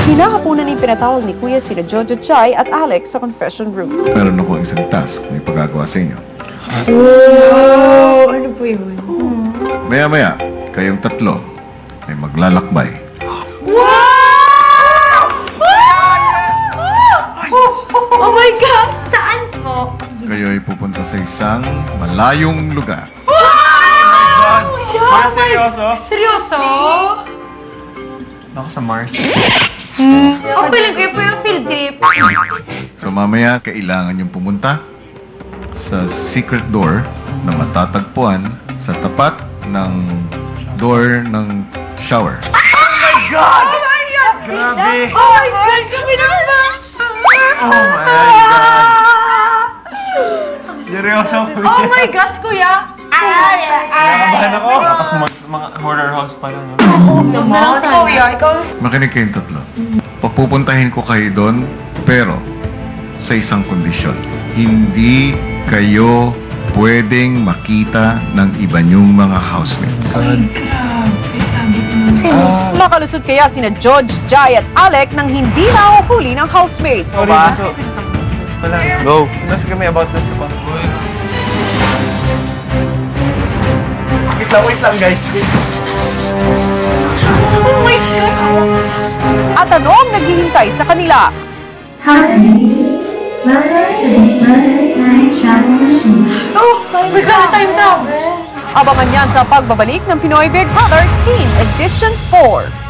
Hinahapunan ni pinatawag ni Kuya sina Jojo Chai at Alex sa confession room. Meron ako isang task na ipagagawa sa inyo. Oh, ano po yun? Maya-maya, kayong tatlo ay maglalakbay. Wow! Oh my God! Saan po? Kayo ay pupunta sa isang malayong lugar. Wow! Parang seryoso? Seryoso? Ako sa Mars. Ang feeling ko yun po yung field trip. So mamaya, kailangan yung pumunta sa secret door na matatagpuan sa tapat ng door ng shower. Oh my God! Grabe! Oh my God! Kami naman! Oh my God! Seryoso po Oh my gosh, kuya! Nakabahan ako. Tapos mga horror house pa lang. Naman, kuya, ikaw. Makinig kayong tatlo. Papupuntahin ko kayo doon, pero sa isang kondisyon. Hindi kayo pwedeng makita ng iba niyong mga housemates. Makalusot kaya sina George, Jai at Alec nang hindi nahuhuli ng housemates. Sorry, Bunso. Wala. Go. Nasa kami about dun sa pangboy. Wait lang guys. Oh my God! At ano ang naghihintay sa kanila? Housemates, welcome to the Mother Time Travel Machine. Oh my God! Time travel! Abangan yan sa pagbabalik ng Pinoy Big Brother Teen Edition 4.